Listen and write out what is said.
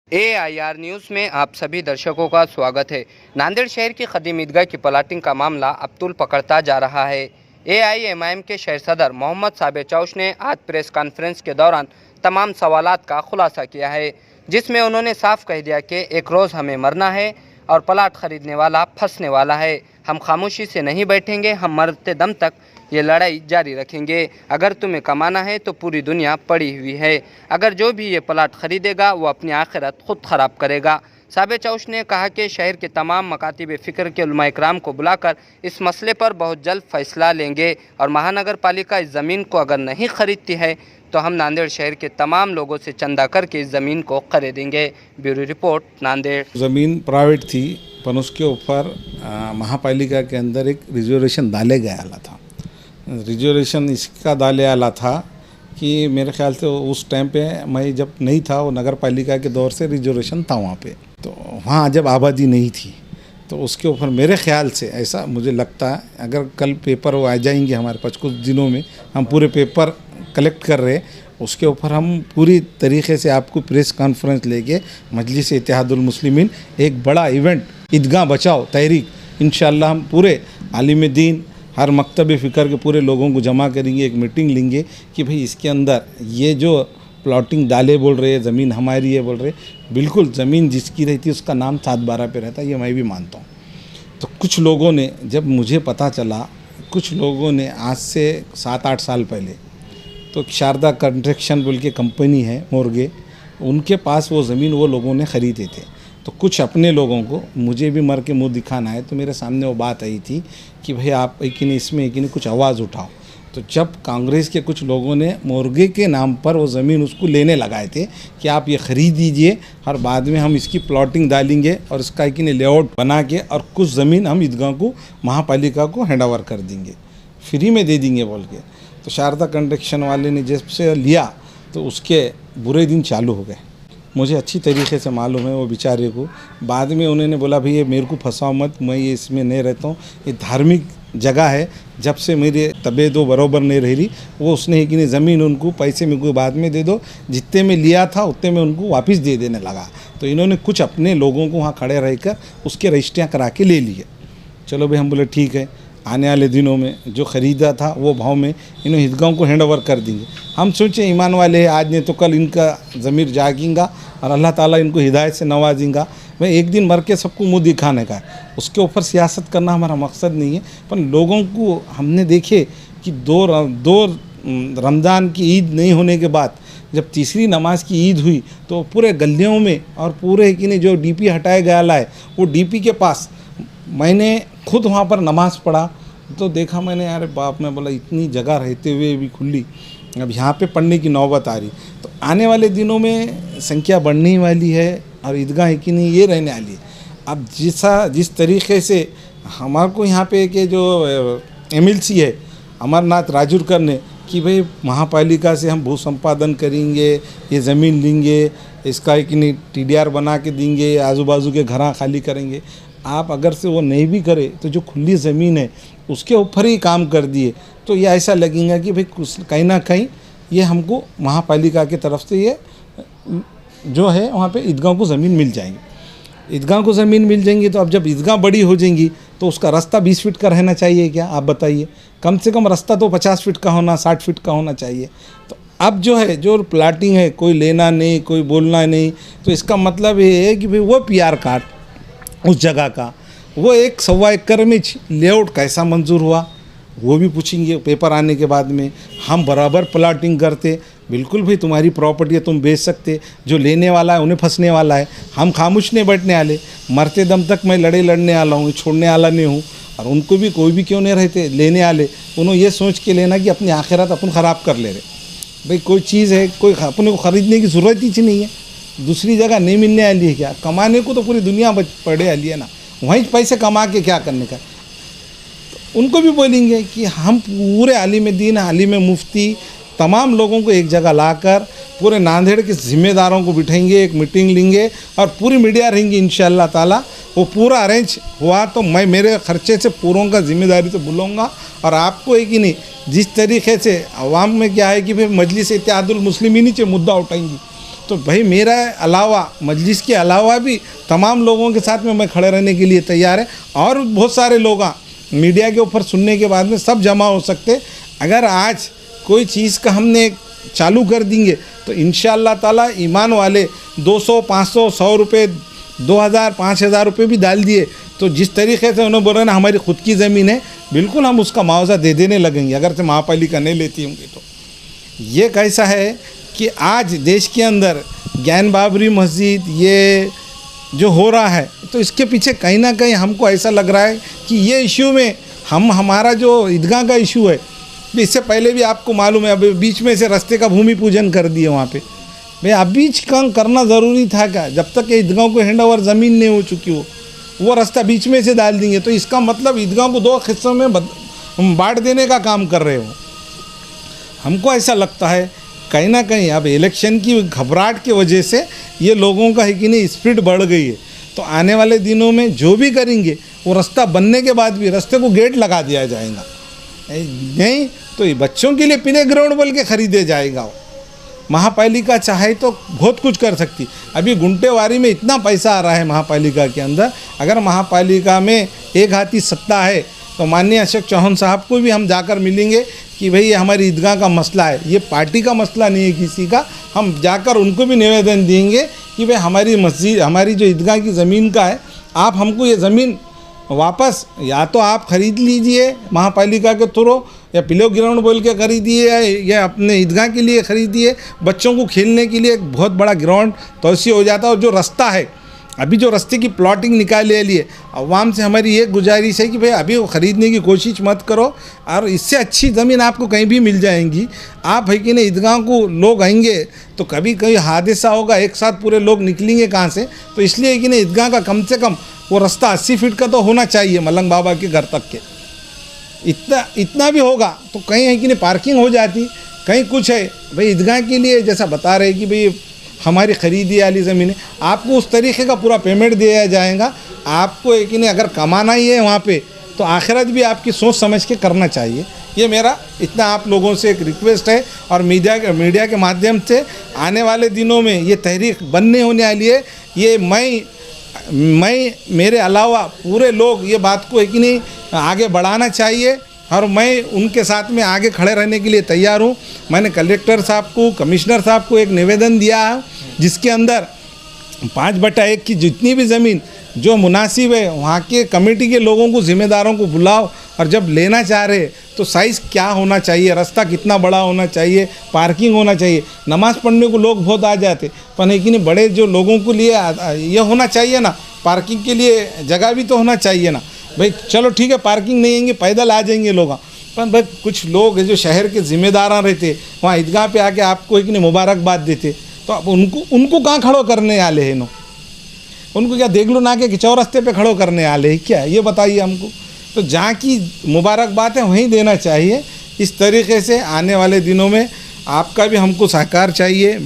AIR news में आप सभी दर्शकों का स्वागत है। नांदेड़ शहर की खदीम ईदगाह की प्लाटिंग का मामला अब तूल पकड़ता जा रहा है। AIMIM के शहर सदर मोहम्मद साबिर चौश ने आज प्रेस कॉन्फ्रेंस के दौरान तमाम सवालात का खुलासा किया है, जिसमें उन्होंने साफ कह दिया कि एक रोज़ हमें मरना है और प्लाट खरीदने वाला फंसने वाला है। हम खामोशी से नहीं बैठेंगे, हम मरते दम तक ये लड़ाई जारी रखेंगे। अगर तुम्हें कमाना है तो पूरी दुनिया पड़ी हुई है। अगर जो भी ये प्लाट खरीदेगा वो अपनी आखिरत खुद ख़राब करेगा। साबिर चौश ने कहा कि शहर के तमाम मकातिब फ़िक्र के उलमा इकराम को बुलाकर इस मसले पर बहुत जल्द फैसला लेंगे और महानगर पालिका इस ज़मीन को अगर नहीं खरीदती है तो हम नांदेड़ शहर के तमाम लोगों से चंदा करके इस ज़मीन को खरीदेंगे। Bureau report, Nanded. ज़मीन प्राइवेट थी पर उसके ऊपर महापालिका के अंदर एक रिजर्वेशन डाले गया था। रिजर्वेशन इसका डाले आला था कि मेरे ख्याल से उस टाइम पे मैं जब नहीं था, वो नगर पालिका के दौर से रिजर्वेशन था वहाँ पे, तो वहाँ जब आबादी नहीं थी तो उसके ऊपर मेरे ख्याल से ऐसा मुझे लगता है, अगर कल पेपर वो आ जाएंगे हमारे पास कुछ दिनों में, हम पूरे पेपर कलेक्ट कर रहे, उसके ऊपर हम पूरी तरीके से आपको प्रेस कॉन्फ्रेंस लेके मजलिस इत्तेहादुल मुस्लिमीन एक बड़ा इवेंट ईदगाह बचाओ तहरीक, इंशाअल्लाह हम पूरे आलिम दीन हर मकतब फ़िक्र के पूरे लोगों को जमा करेंगे, एक मीटिंग लेंगे कि भाई इसके अंदर ये जो प्लॉटिंग डाले बोल रहे हैं, ज़मीन हमारी है बोल रहे, बिल्कुल ज़मीन जिसकी रहती है उसका नाम 7/12 पे रहता है, ये मैं भी मानता हूँ। तो कुछ लोगों ने, जब मुझे पता चला, कुछ लोगों ने आज से 7-8 साल पहले तो शारदा कंस्ट्रक्शन बोल के कंपनी है मोरगे, उनके पास वो ज़मीन वो लोगों ने ख़रीदे थे। तो कुछ अपने लोगों को, मुझे भी मर के मुंह दिखाना है, तो मेरे सामने वो बात आई थी कि भाई आप एक नहीं इसमें एक नहीं कुछ आवाज़ उठाओ। तो जब कांग्रेस के कुछ लोगों ने मोरगे के नाम पर वो ज़मीन उसको लेने लगाए थे कि आप ये ख़रीद दीजिए और बाद में हम इसकी प्लॉटिंग डालेंगे और इसका एक लेआउट बना के और कुछ ज़मीन हम ईदगाह को महापालिका को हैंड ओवर कर देंगे, फ्री में दे देंगे बोल के, तो शारदा कंस्ट्रक्शन वाले ने जब से लिया तो उसके बुरे दिन चालू हो गए। मुझे अच्छी तरीके से मालूम है वो बेचारे को, बाद में उन्होंने बोला भाई ये मेरे को फंसाओ मत, मैं ये इसमें नहीं रहता हूँ, ये धार्मिक जगह है, जब से मेरी तबीयत वो बराबर नहीं रह रही, वो उसने ही कि नहीं ज़मीन उनको पैसे मेरे को बाद में दे दो, जितने में लिया था उतने में उनको वापस दे देने लगा। तो इन्होंने कुछ अपने लोगों को वहाँ खड़े रहकर उसके रजिस्ट्रियाँ करा के ले लिए। चलो भाई, हम बोले ठीक है, आने वाले दिनों में जो ख़रीदा था वो भाव में इन्होंने ईदगाह को हैंड ओवर कर देंगे। हम सोचे ईमान वाले हैं, आज नहीं तो कल इनका ज़मीर जागेगा और अल्लाह ताला इनको हिदायत से नवाजेगा। भाई एक दिन मर के सबको मुंह दिखाने का है, उसके ऊपर सियासत करना हमारा मकसद नहीं है। पर लोगों को हमने देखे कि दो रमज़ान की ईद नहीं होने के बाद जब तीसरी नमाज की ईद हुई तो पूरे गलियों में और पूरे कि नहीं जो DP हटाया गया है वो DP के पास मैंने खुद वहाँ पर नमाज़ पढ़ा तो देखा मैंने, यार बाप, मैं बोला इतनी जगह रहते हुए भी खुली, अब यहाँ पे पढ़ने की नौबत आ रही। तो आने वाले दिनों में संख्या बढ़ने वाली है और ईदगाह है कि नहीं ये रहने वाली है। अब जिस तरीके से हमारे को यहाँ पे के जो MLC है अमरनाथ राजूरकर ने कि भाई महापालिका से हम भू संपादन करेंगे, ये ज़मीन लेंगे, इसका एक नहीं TDR बना के देंगे, आजू बाजू के घर खाली करेंगे। आप अगर से वो नहीं भी करे तो जो खुली ज़मीन है उसके ऊपर ही काम कर दिए तो ये ऐसा लगेगा कि भाई कुछ कहीं ना कहीं ये हमको महापालिका की तरफ से ये जो है वहाँ पे ईदगाह को ज़मीन मिल जाएगी। ईदगाह को ज़मीन मिल जाएंगी तो अब जब ईदगाह बड़ी हो जाएंगी तो उसका रास्ता 20 फीट का रहना चाहिए क्या, आप बताइए? कम से कम रास्ता तो 50 फीट का होना, 60 फीट का होना चाहिए। तो अब जो है जो प्लाटिंग है, कोई लेना नहीं, कोई बोलना नहीं, तो इसका मतलब ये है कि भाई वो PR कार्ड उस जगह का, वो 1.25 एकड़ में लेआउट कैसा मंजूर हुआ वो भी पूछेंगे पेपर आने के बाद में। हम बराबर प्लाटिंग करते, बिल्कुल भाई तुम्हारी प्रॉपर्टी है, तुम बेच सकते, जो लेने वाला है उन्हें फंसने वाला है, हम खामोश नहीं बैठने वाले, मरते दम तक मैं लड़ने वाला हूँ, छोड़ने वाला नहीं हूँ। और उनको भी कोई भी क्यों नहीं रहते लेने वाले, उन्होंने ये सोच के लेना कि अपनी आखिरत अपन ख़राब कर ले रहे। भाई कोई चीज़ है, कोई अपने को ख़रीदने की ज़रूरत ही नहीं है, दूसरी जगह नहीं मिलने वाली है क्या? कमाने को तो पूरी दुनिया पड़े वाली है ना, वहीं पैसे कमा के क्या करने का। तो उनको भी बोलेंगे कि हम पूरे आलिम दीन, आलिम मुफ्ती, तमाम लोगों को एक जगह लाकर पूरे नांदेड़ के ज़िम्मेदारों को बिठाएंगे, एक मीटिंग लेंगे और पूरी मीडिया रहेंगी इंशाअल्लाह ताला। वो पूरा अरेंज हुआ तो मैं मेरे खर्चे से पूरों का जिम्मेदारी से बुलाऊंगा और आपको एक ही नहीं, जिस तरीके से अवाम में क्या है कि भाई मजलिस इत्तेहादुल मुस्लिमीन से मुद्दा उठाएंगी तो भाई मेरा अलावा मजलिस के अलावा भी तमाम लोगों के साथ में मैं खड़े रहने के लिए तैयार है। और बहुत सारे लोग मीडिया के ऊपर सुनने के बाद में सब जमा हो सकते। अगर आज कोई चीज़ का हमने चालू कर देंगे तो इंशाअल्लाह ताला ईमान वाले 200, 500, 100 रुपये, 2000, 5000 रुपये भी डाल दिए तो जिस तरीके से उन्होंने बोला ना हमारी ख़ुद की ज़मीन है, बिल्कुल हम उसका मुआवजा दे देने लगेंगे अगर से महापालिका नहीं लेती होंगी तो। ये कैसा है कि आज देश के अंदर ज्ञान बाबरी मस्जिद ये जो हो रहा है तो इसके पीछे कहीं ना कहीं हमको ऐसा लग रहा है कि ये इशू में हमारा जो ईदगाह का इशू है, इससे पहले भी आपको मालूम है अभी बीच में से रास्ते का भूमि पूजन कर दिए वहाँ पे। भाई अभी काम करना ज़रूरी था क्या? जब तक ईदगाह को हैंड ओवर ज़मीन नहीं हो चुकी हो वो रास्ता बीच में से डाल देंगे तो इसका मतलब ईदगाह को 2 हिस्सों में बांट देने का काम कर रहे हो। हमको ऐसा लगता है कहीं ना कहीं अब इलेक्शन की घबराहट की वजह से ये लोगों का है कि नहीं स्पीड बढ़ गई है। तो आने वाले दिनों में जो भी करेंगे वो रास्ता बनने के बाद भी रास्ते को गेट लगा दिया जाएगा, नहीं तो ये बच्चों के लिए प्ले ग्राउंड बोल के ख़रीदे जाएगा। महापालिका चाहे तो बहुत कुछ कर सकती। अभी गुंटेवारी में इतना पैसा आ रहा है महापालिका के अंदर, अगर महापालिका में एक हाथी सत्ता है तो माननीय अशोक चौहान साहब को भी हम जाकर मिलेंगे कि भाई ये हमारी ईदगाह का मसला है, ये पार्टी का मसला नहीं है किसी का। हम जाकर उनको भी निवेदन देंगे कि भाई हमारी मस्जिद, हमारी जो ईदगाह की ज़मीन का है, आप हमको ये ज़मीन वापस या तो आप ख़रीद लीजिए महापालिका के थ्रू या प्ले ग्राउंड बोल के खरीदिए या अपने ईदगाह के लिए ख़रीदिए। बच्चों को खेलने के लिए एक बहुत बड़ा ग्राउंड तोसी हो जाता है। और जो रास्ता है अभी जो रास्ते की प्लॉटिंग निकाल ले लिए, अवाम से हमारी ये गुजारिश है कि भाई अभी वो ख़रीदने की कोशिश मत करो और इससे अच्छी ज़मीन आपको कहीं भी मिल जाएंगी। आप है कि नहीं ईदगाह को लोग आएंगे तो कभी कभी हादसा होगा, एक साथ पूरे लोग निकलेंगे कहाँ से, तो इसलिए कि नहीं ईदगाह का कम से कम वो रास्ता 80 फीट का तो होना चाहिए मलंग बाबा के घर तक के। इतना भी होगा तो कहीं है कि नहीं पार्किंग हो जाती, कहीं कुछ है भाई ईदगाह के लिए जैसा बता रहे कि भाई हमारी ख़रीदी वाली ज़मीन है, आपको उस तरीके का पूरा पेमेंट दिया जाएगा। आपको एक नहीं अगर कमाना ही है वहाँ पे तो आखिरत भी आपकी सोच समझ के करना चाहिए। ये मेरा इतना आप लोगों से एक रिक्वेस्ट है। और मीडिया के माध्यम से आने वाले दिनों में ये तहरीक बनने होने वाली है। ये मैं मेरे अलावा पूरे लोग ये बात को है कि नहीं आगे बढ़ाना चाहिए और मैं उनके साथ में आगे खड़े रहने के लिए तैयार हूँ। मैंने कलेक्टर साहब को, कमिश्नर साहब को एक निवेदन दिया है जिसके अंदर 5/1 की जितनी भी ज़मीन जो मुनासिब है वहाँ के कमेटी के लोगों को, ज़िम्मेदारों को बुलाओ और जब लेना चाह रहे तो साइज़ क्या होना चाहिए, रास्ता कितना बड़ा होना चाहिए, पार्किंग होना चाहिए। नमाज़ पढ़ने को लोग बहुत आ जाते पर लेकिन बड़े जो लोगों को लिए ये होना चाहिए ना, पार्किंग के लिए जगह भी तो होना चाहिए ना। भाई चलो ठीक है पार्किंग नहीं आएंगे, पैदल आ जाएंगे लोग, पर भाई कुछ लोग जो शहर के ज़िम्मेदार रहते वहाँ ईदगाह पे आके आपको एक नहीं मुबारकबाद देते तो अब उनको कहाँ खड़ो करने वाले हैं नो, उनको क्या देख लो ना कि चौरस्ते पे खड़ो करने वाले हैं क्या, ये बताइए हमको। तो जहाँ की मुबारकबाद है वहीं देना चाहिए। इस तरीके से आने वाले दिनों में आपका भी हमको सहकार चाहिए।